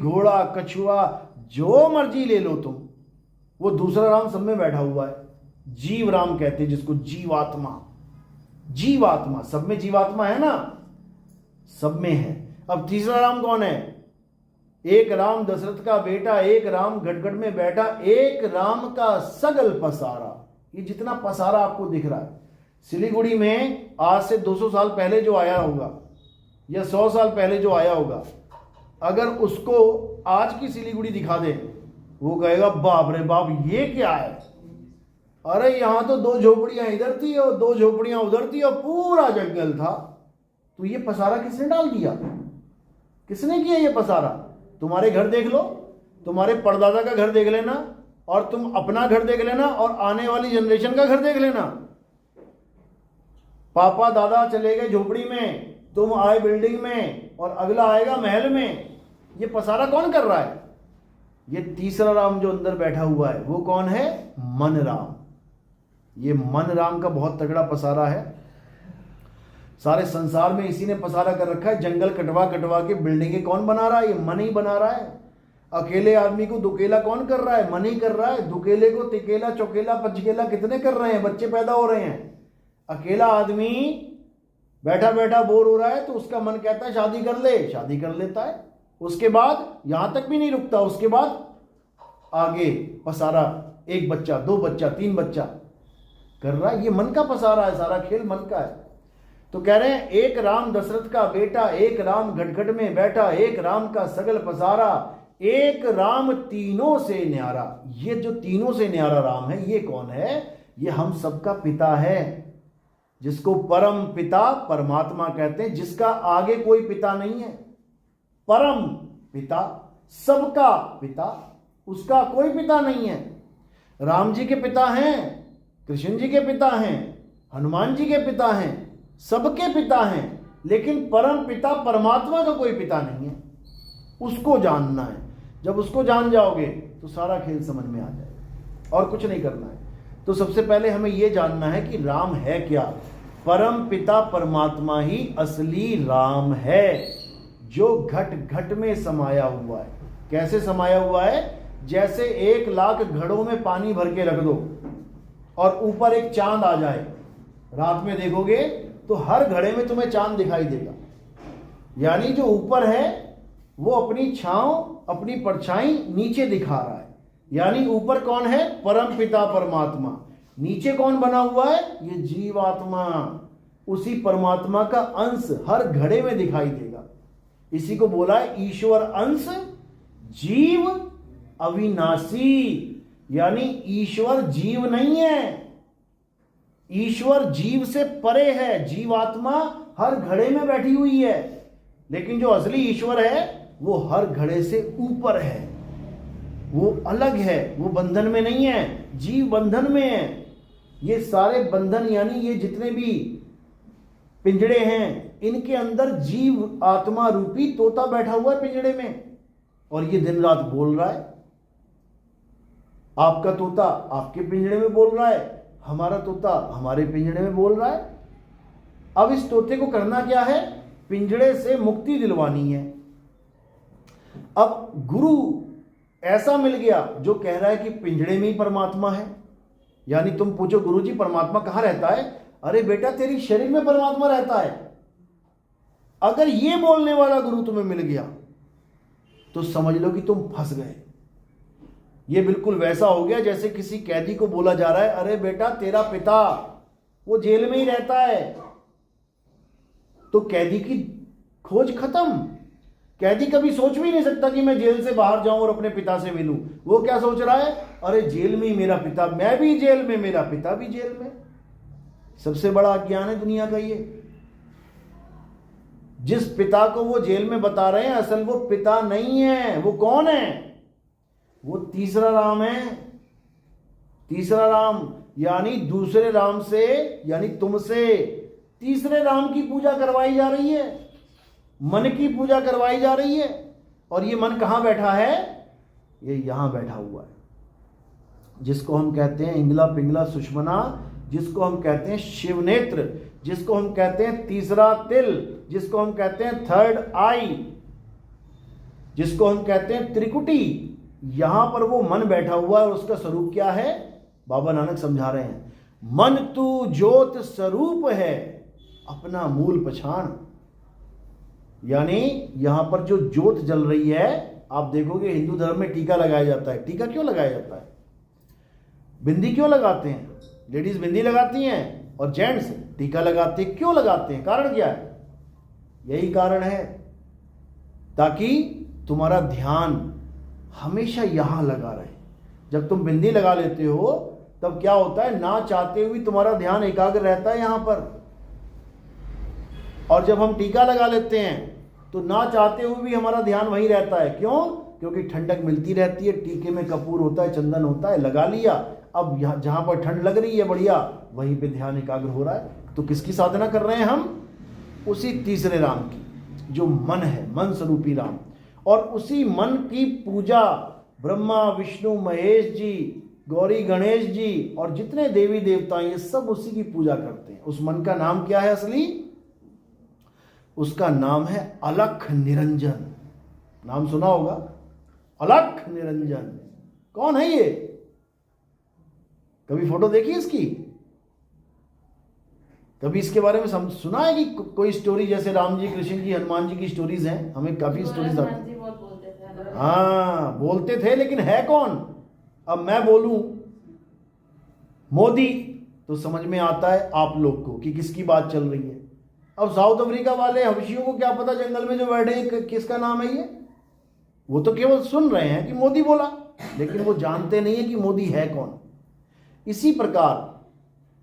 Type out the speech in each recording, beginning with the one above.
घोड़ा, कछुआ, जो मर्जी ले लो तुम, वो दूसरा राम सब में बैठा हुआ है। जीव राम कहते हैं जिसको, जीवात्मा। जीवात्मा, सब में जीवात्मा है ना, सब में है। अब तीसरा राम कौन है? एक राम दशरथ का बेटा, एक राम गटगट में बैठा, एक राम का सगल पसारा। ये जितना पसारा आपको दिख रहा है, सिलीगुड़ी में आज से 200 साल पहले जो आया होगा या 100 साल पहले जो आया होगा, अगर उसको आज की सिलीगुड़ी दिखा दे, वो कहेगा बाप रे बाप ये क्या है, अरे यहां तो 2 झोपड़ियां इधर थी और 2 झोपड़ियां उधर थी और पूरा जंगल था। तो ये पसारा किसने डाल दिया? किसने किया ये पसारा? तुम्हारे घर देख लो, तुम्हारे परदादा का घर देख लेना, और तुम अपना घर देख लेना, और आने वाली जनरेशन का घर देख लेना। पापा दादा चले गए झोपड़ी में, तुम आए बिल्डिंग में, और अगला आएगा महल में। ये पसारा कौन कर रहा है? ये तीसरा राम जो अंदर बैठा हुआ है, वो कौन है? मन राम। ये मन राम का बहुत तगड़ा पसारा है। सारे संसार में इसी ने पसारा कर रखा है। जंगल कटवा कटवा के बिल्डिंगें कौन बना रहा है? ये मन ही बना रहा है। अकेले आदमी को दुकेला कौन कर रहा है? मन ही कर रहा है। दुकेले को तिकेला, चौकेला, पंचकेला कितने कर रहे हैं? बच्चे पैदा हो रहे हैं। अकेला आदमी बैठा बैठा बोर हो रहा है तो उसका मन कहता है शादी कर ले, शादी कर लेता है। उसके बाद यहां तक भी नहीं रुकता, उसके बाद आगे पसारा, 1 बच्चा, 2 बच्चा, 3 बच्चा कर रहा है। ये मन का पसारा है, सारा खेल मन का है। तो कह रहे हैं एक राम दशरथ का बेटा, एक राम घटघट में बैठा, एक राम का सगल पसारा, एक राम तीनों से न्यारा। ये जो तीनों से न्यारा राम है, ये कौन है? ये हम सबका पिता है, जिसको परम पिता परमात्मा कहते हैं, जिसका आगे कोई पिता नहीं है। परम पिता, सबका पिता, उसका कोई पिता नहीं है। राम जी के पिता हैं, कृष्ण जी के पिता हैं, हनुमान जी के पिता हैं, सबके पिता हैं, लेकिन परम पिता परमात्मा का कोई पिता नहीं है। उसको जानना है। जब उसको जान जाओगे तो सारा खेल समझ में आ जाएगा, और कुछ नहीं करना है। तो सबसे पहले हमें यह जानना है कि राम है क्या। परम पिता परमात्मा ही असली राम है, जो घट घट में समाया हुआ है। कैसे समाया हुआ है? जैसे 1 लाख घड़ों में पानी भर के रख दो और ऊपर एक चांद आ जाए, रात में देखोगे तो हर घड़े में तुम्हें चांद दिखाई देगा। यानी जो ऊपर है वो अपनी छांव, अपनी परछाई नीचे दिखा रहा है। यानी ऊपर कौन है? परम पिता परमात्मा। नीचे कौन बना हुआ है? ये जीवात्मा। उसी परमात्मा का अंश हर घड़े में दिखाई देगा। इसी को बोला है ईश्वर अंश जीव अविनाशी। यानी ईश्वर जीव नहीं है, ईश्वर जीव से परे है। जीवात्मा हर घड़े में बैठी हुई है, लेकिन जो असली ईश्वर है वो हर घड़े से ऊपर है, वो अलग है, वो बंधन में नहीं है। जीव बंधन में है। ये सारे बंधन, यानी ये जितने भी पिंजड़े हैं, इनके अंदर जीव आत्मा रूपी तोता बैठा हुआ है पिंजड़े में, और ये दिन रात बोल रहा है। आपका तोता आपके पिंजड़े में बोल रहा है, हमारा तोता हमारे पिंजड़े में बोल रहा है। अब इस तोते को करना क्या है? पिंजड़े से मुक्ति दिलवानी है। अब गुरु ऐसा मिल गया जो कह रहा है कि पिंजड़े में ही परमात्मा है। यानी तुम पूछो गुरुजी परमात्मा कहां रहता है? अरे बेटा तेरी शरीर में परमात्मा रहता है। अगर ये बोलने वाला गुरु तुम्हें मिल गया तो समझ लो कि तुम फंस गए। ये बिल्कुल वैसा हो गया जैसे किसी कैदी को बोला जा रहा है, अरे बेटा तेरा पिता वो जेल में ही रहता है। तो कैदी की खोज खत्म। कैदी कभी सोच भी नहीं सकता कि मैं जेल से बाहर जाऊं और अपने पिता से मिलूं। वो क्या सोच रहा है? अरे जेल में ही मेरा पिता, मैं भी जेल में, मेरा पिता भी जेल में। सबसे बड़ा अज्ञान है दुनिया का ये। जिस पिता को वो जेल में बता रहे हैं, असल वो पिता नहीं है। वो कौन है? वो तीसरा राम है। तीसरा राम यानी दूसरे राम से, यानी तुमसे तीसरे राम की पूजा करवाई जा रही है, मन की पूजा करवाई जा रही है। और ये मन कहां बैठा है? ये यहां बैठा हुआ है, जिसको हम कहते हैं इंगला पिंगला सुषमना, जिसको हम कहते हैं शिव नेत्र, जिसको हम कहते हैं तीसरा तिल, जिसको हम कहते हैं 3rd आई। जिसको हम कहते हैं त्रिकुटी, यहां पर वो मन बैठा हुआ है और उसका स्वरूप क्या है? बाबा नानक समझा रहे हैं, मन तू ज्योत स्वरूप है अपना मूल पछाण। यानी यहां पर जो ज्योत जल रही है, आप देखोगे हिंदू धर्म में टीका लगाया जाता है। टीका क्यों लगाया जाता है? बिंदी क्यों लगाते हैं? लेडीज बिंदी लगाती हैं और जेंट्स टीका लगाते हैं। क्यों लगाते हैं? कारण क्या है? यही कारण है ताकि तुम्हारा ध्यान हमेशा यहां लगा रहे। जब तुम बिंदी लगा लेते हो तब क्या होता है, ना चाहते हुए तुम्हारा ध्यान एकाग्र रहता है यहां पर। और जब हम टीका लगा लेते हैं तो ना चाहते हुए भी हमारा ध्यान वहीं रहता है। क्यों? क्योंकि ठंडक मिलती रहती है, टीके में कपूर होता है, चंदन होता है, लगा लिया। अब यहाँ जहां पर ठंड लग रही है बढ़िया, वहीं पे ध्यान एकाग्र हो रहा है। तो किसकी साधना कर रहे हैं हम? उसी तीसरे राम की, जो मन है, मन स्वरूपी राम। और उसी मन की पूजा ब्रह्मा विष्णु महेश जी, गौरी गणेश जी और जितने देवी देवता ये सब उसी की पूजा करते हैं। उस मन का नाम क्या है असली? उसका नाम है अलख निरंजन। नाम सुना होगा, अलख निरंजन। कौन है ये? कभी फोटो देखी इसकी? कभी इसके बारे में सुना है कि कोई स्टोरी, जैसे राम जी, कृष्ण जी, हनुमान जी की स्टोरीज हैं, हमें काफी स्टोरीज आती हैं। हाँ बोलते थे, लेकिन है कौन? अब मैं बोलूं मोदी तो समझ में आता है आप लोग को कि किसकी बात चल रही है। अब साउथ अफ्रीका वाले हबशियों को क्या पता जंगल में जो बैठे हैं किसका नाम है ये? वो तो केवल सुन रहे हैं कि मोदी बोला, लेकिन वो जानते नहीं है कि मोदी है कौन। इसी प्रकार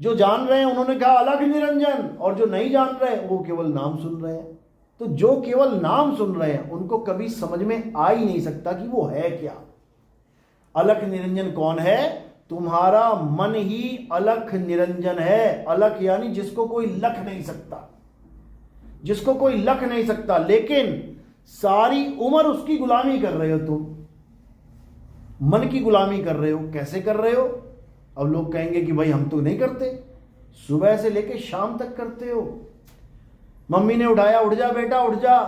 जो जान रहे हैं उन्होंने कहा अलख निरंजन, और जो नहीं जान रहे वो केवल नाम सुन रहे हैं। तो जो केवल नाम सुन रहे हैं उनको कभी समझ में आ ही नहीं सकता कि वो है क्या। अलख निरंजन कौन है? तुम्हारा मन ही अलख निरंजन है। अलख यानी जिसको कोई लख नहीं सकता, जिसको कोई लख नहीं सकता, लेकिन सारी उम्र उसकी गुलामी कर रहे हो तुम। मन की गुलामी कर रहे हो। कैसे कर रहे हो? अब लोग कहेंगे कि भाई हम तो नहीं करते, सुबह से लेके शाम तक करते हो। मम्मी ने उठाया, उठ जा बेटा उठ जा।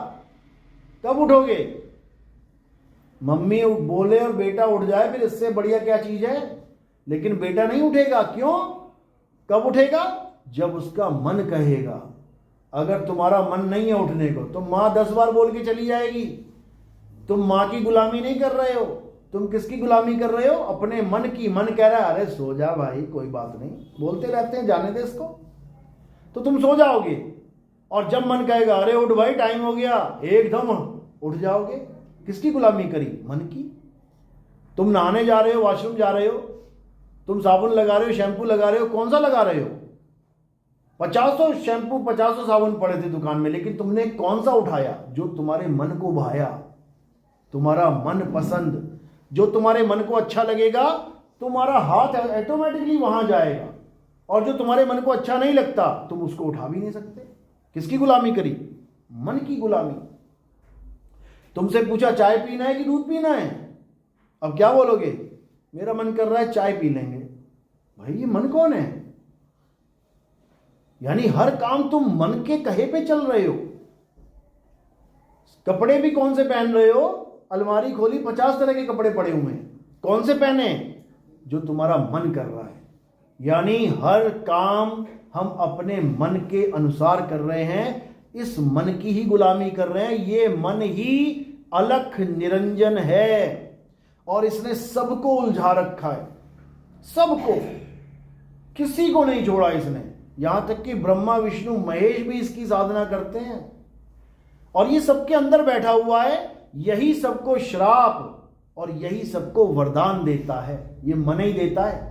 कब उठोगे? मम्मी बोले और बेटा उठ जाए, फिर इससे बढ़िया क्या चीज है? लेकिन बेटा नहीं उठेगा। क्यों? कब उठेगा? जब उसका मन कहेगा। अगर तुम्हारा मन नहीं है उठने को तो मां 10 बार बोल के चली जाएगी। तुम मां की गुलामी नहीं कर रहे हो, तुम किसकी गुलामी कर रहे हो? अपने मन की। मन कह रहा है अरे सो जा भाई, कोई बात नहीं, बोलते रहते हैं, जाने दे इसको। तो तुम सो जाओगे, और जब मन कहेगा अरे उठ भाई टाइम हो गया, एकदम उठ जाओगे। किसकी गुलामी करी? मन की। तुम नहाने जा रहे हो, वॉशरूम जा रहे हो, तुम साबुन लगा रहे हो, शैम्पू लगा रहे हो, कौन सा लगा रहे हो? 50 शैम्पू 50 साबुन पड़े थे दुकान में, लेकिन तुमने कौन सा उठाया? जो तुम्हारे मन को भाया, तुम्हारा मन पसंद, जो तुम्हारे मन को अच्छा लगेगा, तुम्हारा हाथ ऑटोमेटिकली वहां जाएगा। और जो तुम्हारे मन को अच्छा नहीं लगता तुम उसको उठा भी नहीं सकते। किसकी गुलामी करी? मन की गुलामी। तुमसे पूछा चाय पीना है कि दूध पीना है? अब क्या बोलोगे? मेरा मन कर रहा है चाय पी लेंगे। भाई ये मन कौन है? यानी हर काम तुम मन के कहे पे चल रहे हो। कपड़े भी कौन से पहन रहे हो? अलमारी खोली 50 तरह के कपड़े पड़े हुए हैं, कौन से पहने? जो तुम्हारा मन कर रहा है। यानी हर काम हम अपने मन के अनुसार कर रहे हैं, इस मन की ही गुलामी कर रहे हैं। ये मन ही अलख निरंजन है और इसने सबको उलझा रखा है, सबको, किसी को नहीं छोड़ा इसने। यहां तक कि ब्रह्मा विष्णु महेश भी इसकी साधना करते हैं और ये सबके अंदर बैठा हुआ है। यही सबको श्राप और यही सबको वरदान देता है, ये मन ही देता है।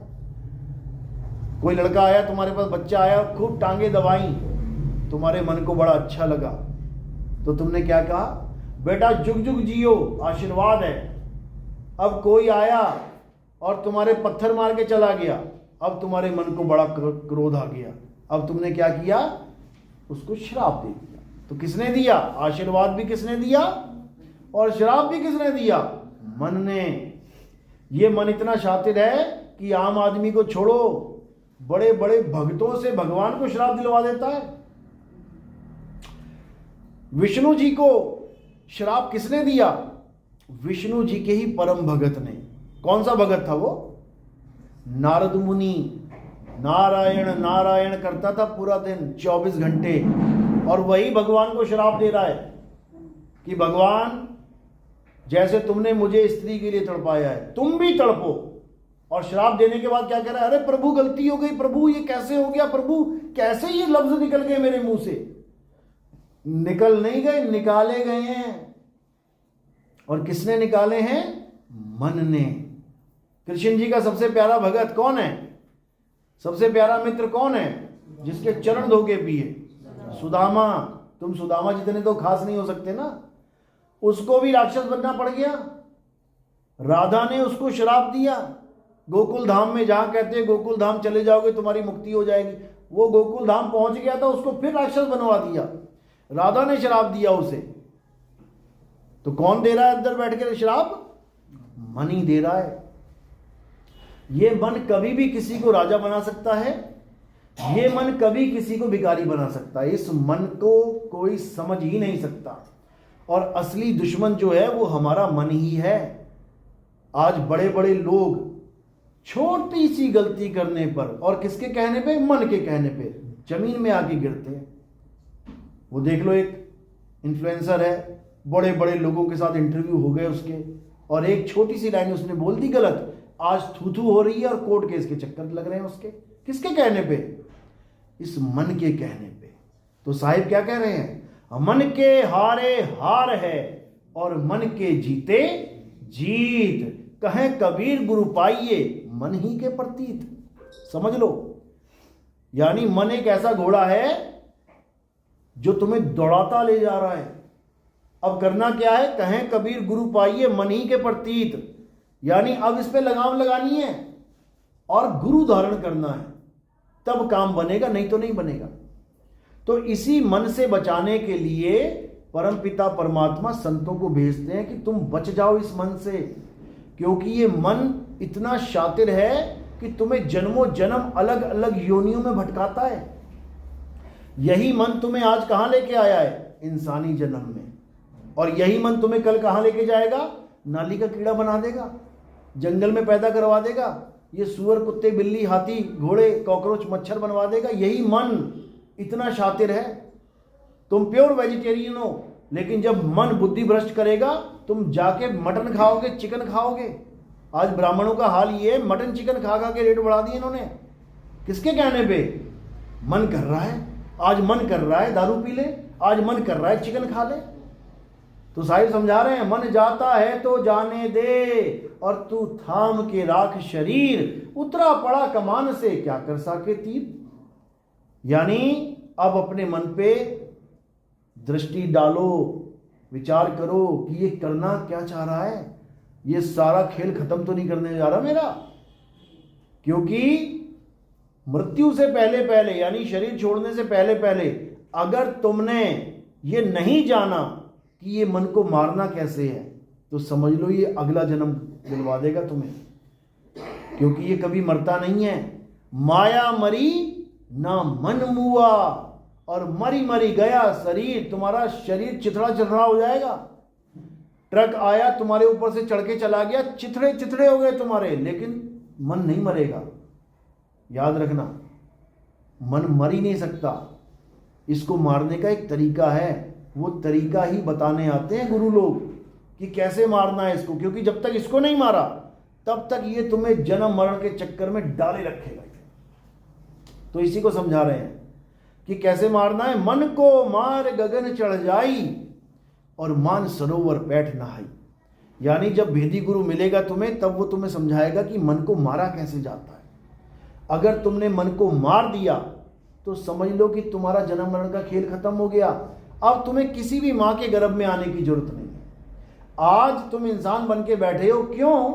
कोई लड़का आया तुम्हारे पास, बच्चा आया, खूब टांगे दबाई, तुम्हारे मन को बड़ा अच्छा लगा, तो तुमने क्या कहा? बेटा जुग जुग जियो, आशीर्वाद है। अब कोई आया और तुम्हारे पत्थर मार के चला गया, अब तुम्हारे मन को बड़ा क्रोध आ गया, अब तुमने क्या किया? उसको श्राप दे दिया। तो किसने दिया? आशीर्वाद भी किसने दिया और श्राप भी किसने दिया? मन ने। ये मन इतना शातिर है कि आम आदमी को छोड़ो, बड़े बड़े भक्तों से भगवान को श्राप दिलवा देता है। विष्णु जी को श्राप किसने दिया? विष्णु जी के ही परम भगत ने। कौन सा भगत था वो? नारद मुनि। नारायण नारायण करता था पूरा दिन 24 घंटे, और वही भगवान को श्राप दे रहा है कि भगवान जैसे तुमने मुझे स्त्री के लिए तड़पाया है तुम भी तड़पो। और श्राप देने के बाद क्या कह रहा है? अरे प्रभु गलती हो गई, प्रभु ये कैसे हो गया, प्रभु कैसे ये लफ्ज निकल गए मेरे मुंह से? निकल नहीं गए, निकाले गए हैं। और किसने निकाले हैं? मन ने। कृष्ण जी का सबसे प्यारा भगत कौन है? सबसे प्यारा मित्र कौन है जिसके चरण धो के पिए? सुदामा। तुम सुदामा जितने तो खास नहीं हो सकते ना, उसको भी राक्षस बनना पड़ गया। राधा ने उसको श्राप दिया गोकुल धाम में, जहां कहते हैं गोकुल धाम चले जाओगे तुम्हारी मुक्ति हो जाएगी। वो गोकुल धाम पहुंच गया था, उसको फिर राक्षस बनवा दिया। राधा ने श्राप दिया उसे। तो कौन दे रहा है अंदर बैठ कर श्राप? मन ही दे रहा है। ये मन कभी भी किसी को राजा बना सकता है, ये मन कभी किसी को भिखारी बना सकता है। इस मन को कोई समझ ही नहीं सकता। और असली दुश्मन जो है वो हमारा मन ही है। आज बड़े बड़े लोग छोटी सी गलती करने पर, और किसके कहने पे? मन के कहने पे जमीन में आके गिरते हैं। वो देख लो, एक इन्फ्लुएंसर है, बड़े बड़े लोगों के साथ इंटरव्यू हो गए उसके, और एक छोटी सी लाइन उसने बोल दी गलत, आज थू हो रही है और कोर्ट केस के चक्कर लग रहे हैं उसके। किसके कहने पे? इस मन के कहने पे। तो साहिब क्या कह रहे हैं? मन के हारे हार है और मन के जीते जीत। कहें कबीर गुरु पाइए मन ही के प्रतीत। समझ लो, यानी मन एक ऐसा घोड़ा है जो तुम्हें दौड़ाता ले जा रहा है। अब करना क्या है? कहें कबीर गुरु पाइए मन ही के प्रतीत, यानी अब इस पे लगाम लगानी है और गुरु धारण करना है, तब काम बनेगा, नहीं तो नहीं बनेगा। तो इसी मन से बचाने के लिए परमपिता परमात्मा संतों को भेजते हैं कि तुम बच जाओ इस मन से, क्योंकि ये मन इतना शातिर है कि तुम्हें जन्मों जन्म अलग अलग योनियों में भटकाता है। यही मन तुम्हें आज कहां लेके आया है? इंसानी जन्म में। और यही मन तुम्हें कल कहां लेके जाएगा? नाली का कीड़ा बना देगा, जंगल में पैदा करवा देगा, ये सुअर कुत्ते बिल्ली हाथी घोड़े कॉकरोच मच्छर बनवा देगा। यही मन इतना शातिर है। तुम प्योर वेजिटेरियन हो, लेकिन जब मन बुद्धि भ्रष्ट करेगा तुम जाके मटन खाओगे, चिकन खाओगे। आज ब्राह्मणों का हाल ये है, मटन चिकन खा खा के रेट बढ़ा दिए इन्होंने। किसके कहने पे? मन कर रहा है, आज मन कर रहा है दारू पी ले, आज मन कर रहा है चिकन खा ले। तो साहिब समझा रहे हैं, मन जाता है तो जाने दे और तू थाम के राख शरीर, उतरा पड़ा कमान से क्या कर सके तीर। यानी अब अपने मन पे दृष्टि डालो, विचार करो कि ये करना क्या चाह रहा है। ये सारा खेल खत्म तो नहीं करने जा रहा मेरा, क्योंकि मृत्यु से पहले पहले, यानी शरीर छोड़ने से पहले पहले, अगर तुमने ये नहीं जाना कि ये मन को मारना कैसे है, तो समझ लो ये अगला जन्म दिलवा देगा तुम्हें, क्योंकि ये कभी मरता नहीं है। माया मरी ना मन मुआ, और मरी मरी गया शरीर। तुम्हारा शरीर चिथड़ा चिथड़ा हो जाएगा। ट्रक आया तुम्हारे ऊपर से चढ़ के चला गया, चिथड़े चिथड़े हो गए तुम्हारे, लेकिन मन नहीं मरेगा। याद रखना, मन मर ही नहीं सकता। इसको मारने का एक तरीका है, वो तरीका ही बताने आते हैं गुरु लोग कि कैसे मारना है इसको, क्योंकि जब तक इसको नहीं मारा तब तक ये तुम्हें जन्म मरण के चक्कर में डाले रखेगा। तो इसी को समझा रहे हैं कि कैसे मारना है। मन को मार गगन चढ़ जाई और मान सरोवर बैठ नहाई। यानी जब भेदी गुरु मिलेगा तुम्हें, तब वो तुम्हें समझाएगा कि मन को मारा कैसे जाता है। अगर तुमने मन को मार दिया तो समझ लो कि तुम्हारा जन्म मरण का खेल खत्म हो गया। अब तुम्हें किसी भी मां के गर्भ में आने की जरूरत नहीं है। आज तुम इंसान बन के बैठे हो, क्यों?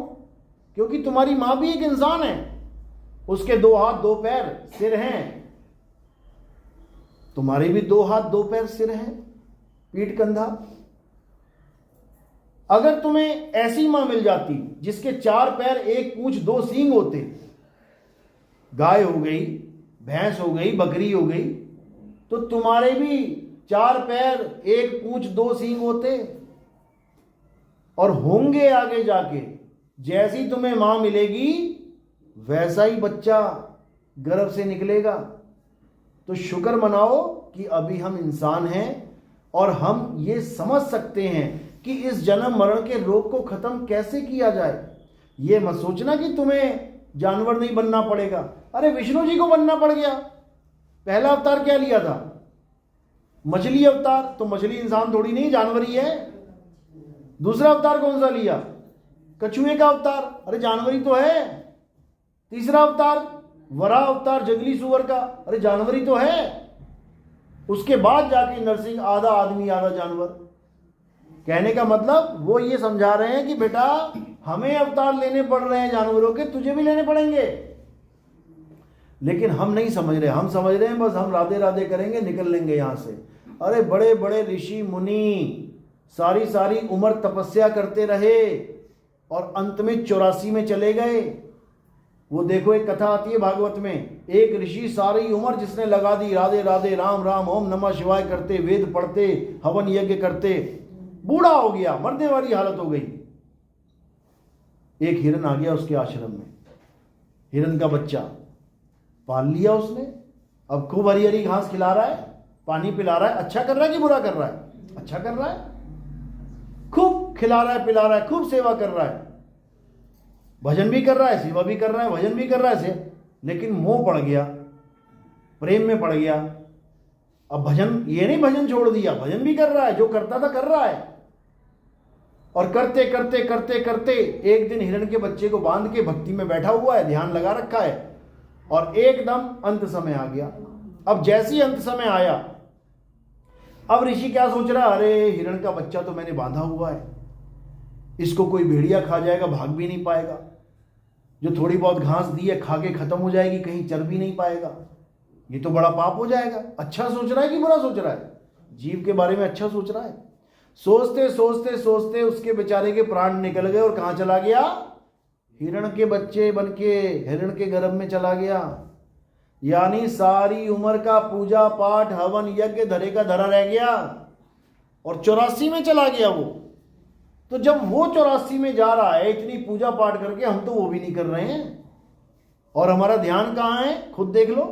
क्योंकि तुम्हारी मां भी एक इंसान है, उसके 2 हाथ 2 पैर सिर हैं, तुम्हारे भी 2 हाथ 2 पैर सिर हैं, पीठ कंधा। अगर तुम्हें ऐसी मां मिल जाती जिसके 4 पैर 1 पूंछ 2 सींग होते, गाय हो गई, भैंस हो गई, बकरी हो गई, तो तुम्हारे भी 4 पैर 1 पूंछ 2 सींग होते। और होंगे आगे जाके। जैसी तुम्हें मां मिलेगी वैसा ही बच्चा गर्भ से निकलेगा। तो शुक्र मनाओ कि अभी हम इंसान हैं और हम ये समझ सकते हैं कि इस जन्म मरण के रोग को खत्म कैसे किया जाए। ये मत सोचना कि तुम्हें जानवर नहीं बनना पड़ेगा। अरे विष्णु जी को बनना पड़ गया। पहला अवतार क्या लिया था? मछली अवतार। तो मछली इंसान थोड़ी नहीं, जानवर ही है। दूसरा अवतार कौन सा लिया? कछुए का अवतार। अरे जानवर ही तो है। तीसरा अवतार वराह अवतार, जंगली सुअर का। अरे जानवर ही तो है। उसके बाद जाके नरसिंह, आधा आदमी आधा जानवर। कहने का मतलब वो ये समझा रहे हैं कि बेटा हमें अवतार लेने पड़ रहे हैं जानवरों के, तुझे भी लेने पड़ेंगे। लेकिन हम नहीं समझ रहे। हम समझ रहे हैं बस हम राधे राधे करेंगे, निकल लेंगे यहां से। अरे बड़े बड़े ऋषि मुनि सारी सारी उम्र तपस्या करते रहे और अंत में 84 में चले गए। वो देखो एक कथा आती है भागवत में, एक ऋषि सारी उम्र जिसने लगा दी राधे राधे राम राम ओम नमः शिवाय करते, वेद पढ़ते, हवन यज्ञ करते, बूढ़ा हो गया, मरने वाली हालत हो गई। एक हिरन आ गया उसके आश्रम में, हिरन का बच्चा पाल लिया उसने। अब खूब हरी हरी घास खिला रहा है, पानी पिला रहा है। अच्छा कर रहा है कि बुरा कर रहा है? अच्छा कर रहा है। खूब खिला रहा है, पिला रहा है, खूब सेवा कर रहा है, भजन भी कर रहा है, सेवा भी कर रहा है, भजन भी कर रहा है से। लेकिन मोह पड़ गया, प्रेम में पड़ गया। अब भजन, ये नहीं भजन छोड़ दिया, भजन भी कर रहा है, जो करता था कर रहा है। और करते करते करते करते एक दिन हिरण के बच्चे को बांध के भक्ति में बैठा हुआ है, ध्यान लगा रखा है, और एकदम अंत समय आ गया। अब जैसी अंत समय आया, अब ऋषि क्या सोच रहा, अरे हिरण का बच्चा तो मैंने बांधा हुआ है, इसको कोई भेड़िया खा जाएगा, भाग भी नहीं पाएगा। जो थोड़ी बहुत घास दी है खा के खत्म हो जाएगी, कहीं चर भी नहीं पाएगा, ये तो बड़ा पाप हो जाएगा। अच्छा सोच रहा है कि बुरा सोच रहा है? जीव के बारे में अच्छा सोच रहा है। सोचते सोचते सोचते उसके बेचारे के प्राण निकल गए और कहाँ चला गया? हिरण के बच्चे बन के हिरण के गर्भ में चला गया। यानी सारी उम्र का पूजा पाठ हवन यज्ञ धरे का धरा रह गया और 84 में चला गया वो। तो जब वो 84 में जा रहा है इतनी पूजा पाठ करके, हम तो वो भी नहीं कर रहे हैं। और हमारा ध्यान कहाँ है? खुद देख लो,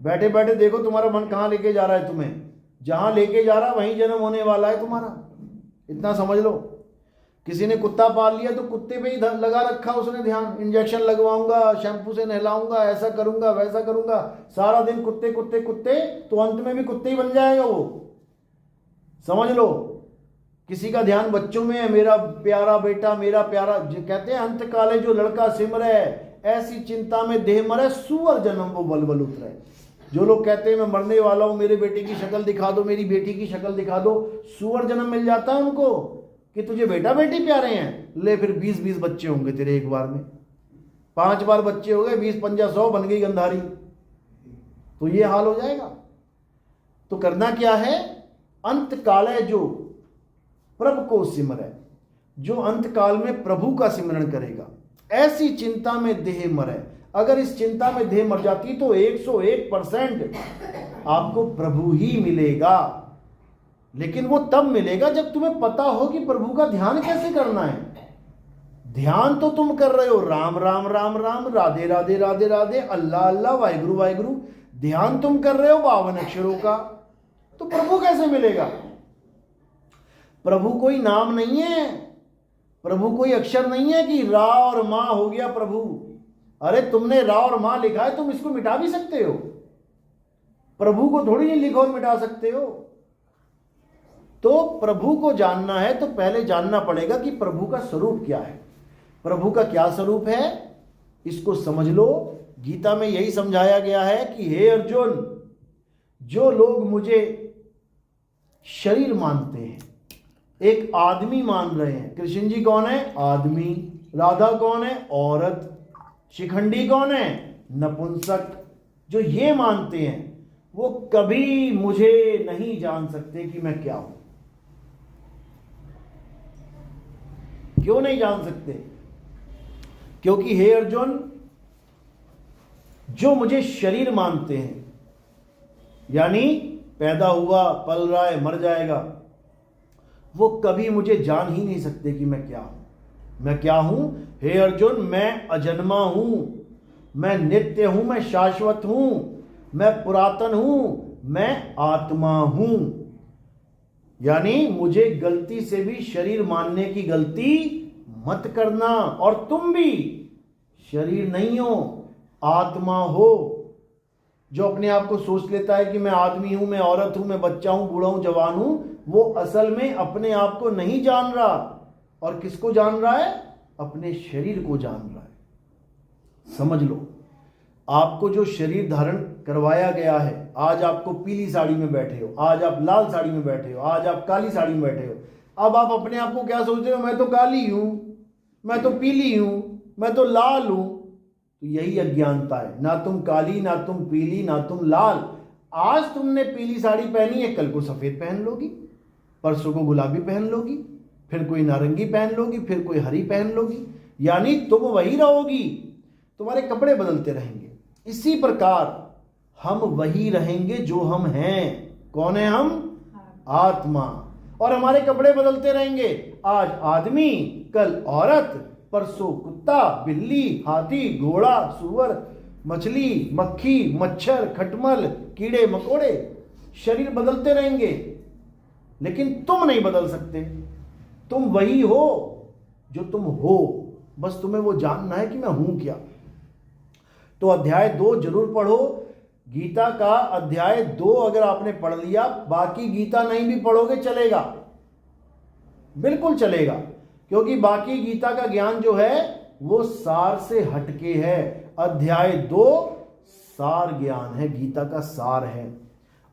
बैठे बैठे देखो तुम्हारा मन कहाँ लेके जा रहा है तुम्हें। जहां लेके जा रहा है वहीं जन्म होने वाला है तुम्हारा, इतना समझ लो। किसी ने कुत्ता पाल लिया तो कुत्ते पे ही लगा रखा उसने ध्यान, इंजेक्शन लगवाऊंगा, शैम्पू से नहलाऊंगा, ऐसा करूंगा वैसा करूंगा, सारा दिन कुत्ते कुत्ते कुत्ते, तो अंत में भी कुत्ते ही बन जाएगा वो, समझ लो। किसी का ध्यान बच्चों में है, मेरा प्यारा बेटा, मेरा प्यारा, कहते हैं अंत काले जो लड़का सिमरे, ऐसी चिंता में देह मरे, सुअर जन्म वो बलबल उतरे। जो लोग कहते हैं मैं मरने वाला हूं, मेरे बेटे की शक्ल दिखा दो, मेरी बेटी की शक्ल दिखा दो, सुअर जन्म मिल जाता है उनको कि तुझे बेटा बेटी प्यारे हैं, ले फिर 20-20 बच्चे होंगे तेरे एक बार में, 5 बार बच्चे हो गए, 20 पंजा 100, बन गई गंधारी। तो ये हाल हो जाएगा। तो करना क्या है? अंत काले जो प्रभु को सिमरे, जो अंत काल में प्रभु का सिमरण करेगा, ऐसी चिंता में देह मरे। अगर इस चिंता में देह मर जाती तो 101% आपको प्रभु ही मिलेगा। लेकिन वो तब मिलेगा जब तुम्हें पता हो कि प्रभु का ध्यान कैसे करना है। ध्यान तो तुम कर रहे हो राम राम राम राम, राधे राधे राधे राधे, अल्लाह अल्लाह, वाहिगुरु वाहिगुरु, ध्यान तुम कर रहे हो 52 अक्षरों का, तो प्रभु कैसे मिलेगा? प्रभु कोई नाम नहीं है, प्रभु कोई अक्षर नहीं है कि रा और मां हो गया प्रभु। अरे तुमने रा और मां लिखा है, तुम इसको मिटा भी सकते हो, प्रभु को थोड़ी नहीं लिखो और मिटा सकते हो। तो प्रभु को जानना है तो पहले जानना पड़ेगा कि प्रभु का स्वरूप क्या है। प्रभु का क्या स्वरूप है इसको समझ लो। गीता में यही समझाया गया है कि हे अर्जुन, जो लोग मुझे शरीर मानते हैं, एक आदमी मान रहे हैं, कृष्ण जी कौन है? आदमी। राधा कौन है? औरत। शिखंडी कौन है? नपुंसक। जो ये मानते हैं वो कभी मुझे नहीं जान सकते कि मैं क्या हूं। क्यों नहीं जान सकते? क्योंकि हे अर्जुन, जो मुझे शरीर मानते हैं, यानी पैदा हुआ, पल रहा है, मर जाएगा, वो कभी मुझे जान ही नहीं सकते कि मैं क्या हूं। मैं क्या हूं? हे अर्जुन, मैं अजन्मा हूं, मैं नित्य हूं, मैं शाश्वत हूं, मैं पुरातन हूं, मैं आत्मा हूं। यानी मुझे गलती से भी शरीर मानने की गलती मत करना। और तुम भी शरीर नहीं हो, आत्मा हो। जो अपने आप को सोच लेता है कि मैं आदमी हूं, मैं औरत हूं, मैं बच्चा हूं, बूढ़ा हूं, जवान हूं, वो असल में अपने आप को नहीं जान रहा। और किसको जान रहा है? अपने शरीर को जान रहा है। समझ लो, आपको जो शरीर धारण करवाया गया है, आज आपको पीली साड़ी में बैठे हो, आज आप लाल साड़ी में बैठे हो, आज आप काली साड़ी में बैठे हो। अब आप अपने आप को क्या सोचते हो? मैं तो काली हूं, मैं तो पीली हूं, मैं तो लाल हूं। तो यही अज्ञानता है। ना तुम काली, ना तुम पीली, ना तुम लाल। आज तुमने पीली साड़ी पहनी है, कल को सफेद पहन लोगी, परसों को गुलाबी पहन लोगी, फिर कोई नारंगी पहन लोगी, फिर कोई हरी पहन लोगी। यानी तुम वही रहोगी, तुम्हारे कपड़े बदलते रहेंगे। इसी प्रकार हम वही रहेंगे जो हम हैं। कौन है हम? आत्मा। और हमारे कपड़े बदलते रहेंगे। आज आदमी, कल औरत, परसों कुत्ता, बिल्ली, हाथी, घोड़ा, सुअर, मछली, मक्खी, मच्छर, खटमल, कीड़े मकोड़े। शरीर बदलते रहेंगे, लेकिन तुम नहीं बदल सकते। तुम वही हो जो तुम हो। बस तुम्हें वो जानना है कि मैं हूं क्या। तो अध्याय 2 जरूर पढ़ो। गीता का अध्याय 2 अगर आपने पढ़ लिया, बाकी गीता नहीं भी पढ़ोगे चलेगा, बिल्कुल चलेगा। क्योंकि बाकी गीता का ज्ञान जो है वो सार से हटके है। अध्याय 2 सार ज्ञान है, गीता का सार है।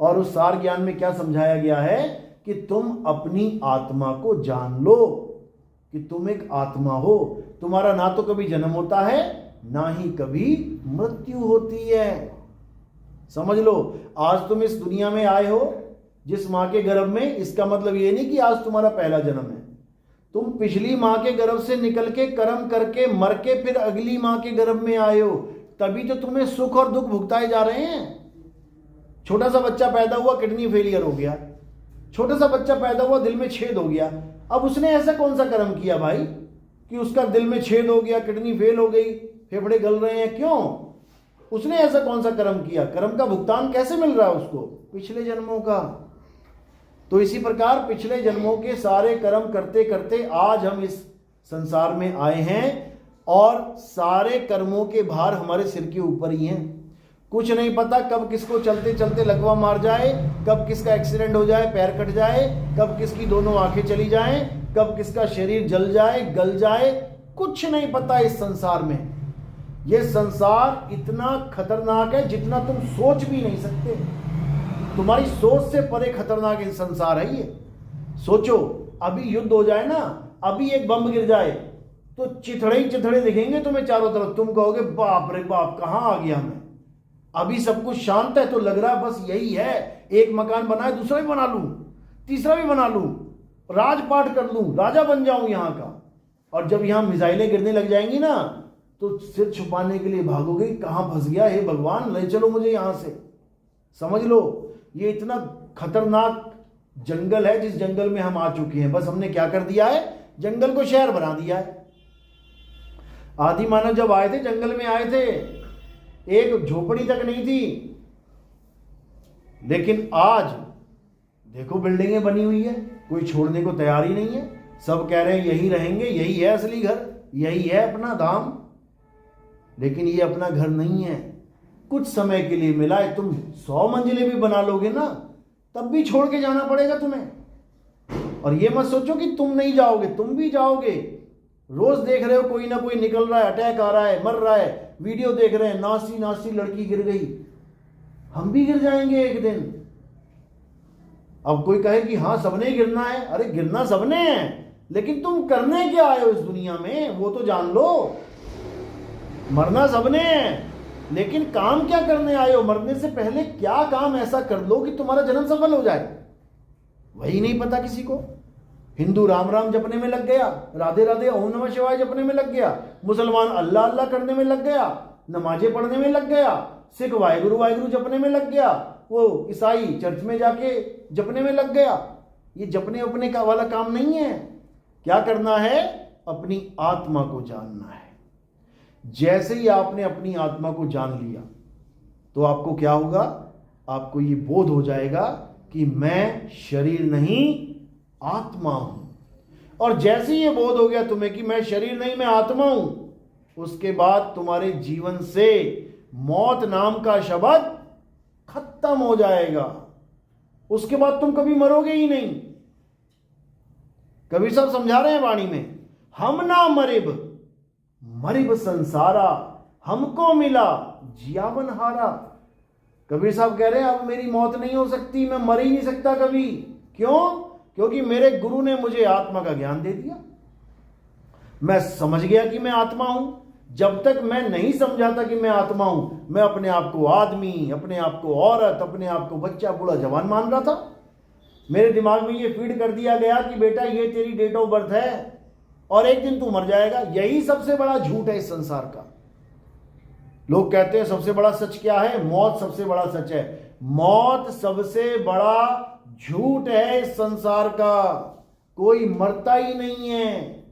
और उस सार ज्ञान में क्या समझाया गया है कि तुम अपनी आत्मा को जान लो कि तुम एक आत्मा हो। तुम्हारा ना तो कभी जन्म होता है, ना ही कभी मृत्यु होती है। समझ लो, आज तुम इस दुनिया में आए हो जिस मां के गर्भ में, इसका मतलब ये नहीं कि आज तुम्हारा पहला जन्म है। तुम पिछली मां के गर्भ से निकल के कर्म करके मर के फिर अगली मां के गर्भ में आए हो। तभी तो तुम्हें सुख और दुख भुगताए जा रहे हैं। छोटा सा बच्चा पैदा हुआ, किडनी फेलियर हो गया। छोटा सा बच्चा पैदा हुआ, दिल में छेद हो गया। अब उसने ऐसा कौन सा कर्म किया भाई कि उसका दिल में छेद हो गया, किडनी फेल हो गई, फेफड़े गल रहे हैं? क्यों? उसने ऐसा कौन सा कर्म किया? कर्म का भुगतान कैसे मिल रहा है उसको? पिछले जन्मों का। तो इसी प्रकार पिछले जन्मों के सारे कर्म करते करते आज हम इस संसार में आए हैं और सारे कर्मों के भार हमारे सिर के ऊपर ही हैं। कुछ नहीं पता कब किसको चलते चलते लकवा मार जाए, कब किसका एक्सीडेंट हो जाए, पैर कट जाए, कब किसकी दोनों आंखें चली जाएं, कब किसका शरीर जल जाए, गल जाए। कुछ नहीं पता इस संसार में। यह संसार इतना खतरनाक है जितना तुम सोच भी नहीं सकते। तुम्हारी सोच से परे खतरनाक ये संसार है। ये सोचो, अभी युद्ध हो जाए ना, अभी एक बम गिर जाए तो चिथड़े ही चिथड़े दिखेंगे तुम्हें चारों तरफ। तुम कहोगे बाप रे बाप, कहां आ गया मैं। अभी सब कुछ शांत है तो लग रहा है बस यही है, एक मकान बनाए दूसरा भी बना लूं, तीसरा भी बना लूं, राजपाट कर लूं, राजा बन जाऊं यहां का। और जब यहां मिसाइलें गिरने लग जाएंगी ना तो सिर छुपाने के लिए भागोगे, कहां फंस गया, हे भगवान ले चलो मुझे यहां से। समझ लो, ये इतना खतरनाक जंगल है जिस जंगल में हम आ चुके हैं। बस हमने क्या कर दिया है, जंगल को शहर बना दिया है। आदि मानव जब आए थे जंगल में आए थे, एक झोपड़ी तक नहीं थी। लेकिन आज देखो बिल्डिंगें बनी हुई है, कोई छोड़ने को तैयार ही नहीं है। सब कह रहे हैं यही रहेंगे, यही है असली घर, यही है अपना धाम। लेकिन ये अपना घर नहीं है। कुछ समय के लिए मिला है, तुम 100 मंजिलें भी बना लोगे ना तब भी छोड़ के जाना पड़ेगा तुम्हें। और ये मत सोचो कि तुम नहीं जाओगे, तुम भी जाओगे। रोज देख रहे हो कोई ना कोई निकल रहा है, अटैक आ रहा है, मर रहा है, वीडियो देख रहे हैं, नासी नासी लड़की गिर गई। हम भी गिर जाएंगे एक दिन। अब कोई कहे कि हाँ सबने गिरना है, अरे गिरना सबने है, लेकिन तुम करने क्या आए हो इस दुनिया में वो तो जान लो। मरना सबने है, लेकिन काम क्या करने आए हो? मरने से पहले क्या काम ऐसा कर लो कि तुम्हारा जन्म सफल हो जाए, वही नहीं पता किसी को। हिंदू राम राम जपने में लग गया, राधे राधे ओम नमः शिवाय जपने में लग गया, मुसलमान अल्लाह अल्लाह करने में लग गया, नमाजें पढ़ने में लग गया, सिख वाहिगुरु वाहिगुरु जपने में लग गया, वो ईसाई चर्च में जाके जपने में लग गया। ये जपने अपने का वाला काम नहीं है। क्या करना है? अपनी आत्मा को जानना है। जैसे ही आपने अपनी आत्मा को जान लिया तो आपको क्या होगा? आपको ये बोध हो जाएगा कि मैं शरीर नहीं आत्मा हूं। और जैसे ही ये बोध हो गया तुम्हें कि मैं शरीर नहीं मैं आत्मा हूं, उसके बाद तुम्हारे जीवन से मौत नाम का शब्द खत्म हो जाएगा। उसके बाद तुम कभी मरोगे ही नहीं। कबीर साहब समझा रहे हैं वाणी में, हम ना मरिब मरिब संसारा, हमको मिला जियावन हारा। कबीर साहब कह रहे हैं अब मेरी मौत नहीं हो सकती, मैं मर ही नहीं सकता कभी। क्यों? क्योंकि मेरे गुरु ने मुझे आत्मा का ज्ञान दे दिया। मैं समझ गया कि मैं आत्मा हूं। जब तक मैं नहीं समझा था कि मैं आत्मा हूं, मैं अपने आप को आदमी, अपने आप को औरत, अपने आप को बच्चा, बूढ़ा, जवान मान रहा था। मेरे दिमाग में ये फीड कर दिया गया कि बेटा ये तेरी डेट ऑफ बर्थ है और एक दिन तू मर जाएगा। यही सबसे बड़ा झूठ है इस संसार का। लोग कहते हैं सबसे बड़ा सच क्या है? मौत सबसे बड़ा सच है। मौत सबसे बड़ा झूठ है इस संसार का। कोई मरता ही नहीं है,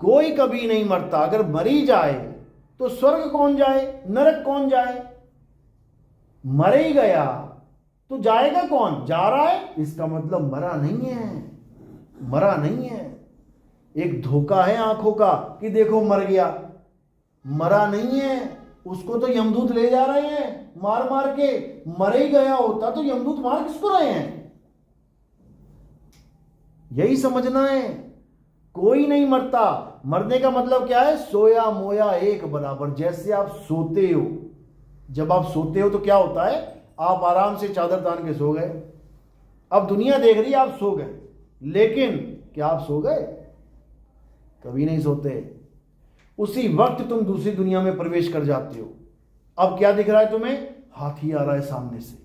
कोई कभी नहीं मरता। अगर मरी जाए तो स्वर्ग कौन जाए, नरक कौन जाए? मर ही गया तो जाएगा कौन? जा रहा है, इसका मतलब मरा नहीं है, मरा नहीं है। एक धोखा है आंखों का कि देखो मर गया, मरा नहीं है। उसको तो यमदूत ले जा रहे हैं मार मार के। मर ही गया होता तो यमदूत मार किसको रहे हैं? यही समझना है। कोई नहीं मरता। मरने का मतलब क्या है? सोया मोया एक बराबर। जैसे आप सोते हो, जब आप सोते हो तो क्या होता है? आप आराम से चादर तान के सो गए। अब दुनिया देख रही है आप सो गए, लेकिन क्या आप सो गए? कभी नहीं सोते। उसी वक्त तुम दूसरी दुनिया में प्रवेश कर जाते हो। अब क्या दिख रहा है तुम्हें? हाथी आ रहा है सामने से,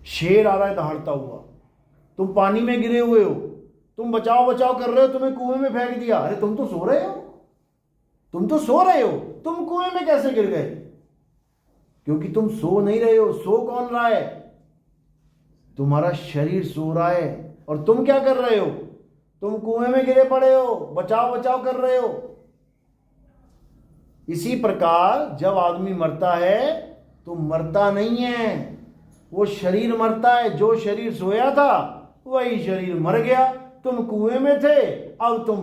शेर आ रहा है दहाड़ता हुआ, तुम पानी में गिरे हुए हो, तुम बचाओ बचाओ कर रहे हो, तुम्हें कुएं में फेंक दिया। अरे तुम तो सो रहे हो, तुम तो सो रहे हो, तुम कुएं में कैसे गिर गए? क्योंकि तुम सो नहीं रहे हो। सो कौन रहा है? तुम्हारा शरीर सो रहा है और तुम क्या कर रहे हो? तुम कुएं में गिरे पड़े हो, बचाव बचाव कर रहे हो। इसी प्रकार जब आदमी मरता है तो मरता नहीं है, वो शरीर मरता है। जो शरीर सोया था वही शरीर मर गया। तुम कुएं में थे, अब तुम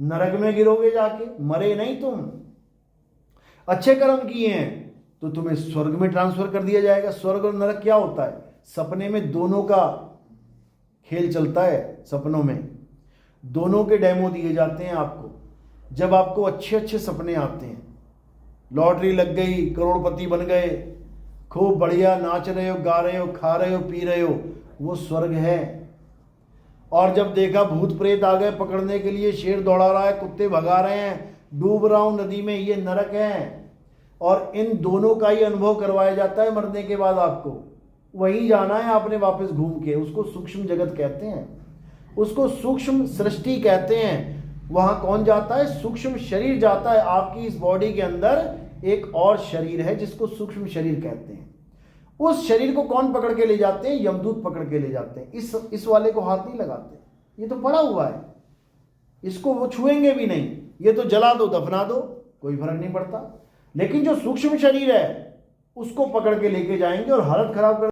नरक में गिरोगे जाके, मरे नहीं तुम। अच्छे कर्म किए हैं तो तुम्हें स्वर्ग में ट्रांसफर कर दिया जाएगा। स्वर्ग और नरक क्या होता है? सपने में दोनों का खेल चलता है। सपनों में दोनों के डेमो दिए जाते हैं आपको। जब आपको अच्छे अच्छे सपने आते हैं, लॉटरी लग गई, करोड़पति बन गए, खूब बढ़िया नाच रहे हो, गा रहे हो, खा रहे हो, पी रहे हो, वो स्वर्ग है। और जब देखा भूत प्रेत आ गए पकड़ने के लिए, शेर दौड़ा रहा है, कुत्ते भगा रहे हैं, डूब रहा हूं नदी में, ये नरक है। और इन दोनों का ही अनुभव करवाया जाता है मरने के बाद आपको। वहीं जाना है आपने वापस घूम के। उसको सूक्ष्म जगत कहते हैं, उसको सूक्ष्म सृष्टि कहते हैं। वहां कौन जाता है? सूक्ष्म शरीर जाता है। आपकी इस बॉडी के अंदर एक और शरीर है जिसको सूक्ष्म शरीर कहते हैं। उस शरीर को कौन पकड़ के ले जाते हैं? यमदूत पकड़ के ले जाते हैं। इस वाले को हाथ नहीं लगाते, ये तो पड़ा हुआ है, इसको वो छुएंगे भी नहीं। ये तो जला दो, दफना दो, कोई फर्क नहीं पड़ता। लेकिन जो सूक्ष्म शरीर है उसको पकड़ के लेके जाएंगे और हालत खराब कर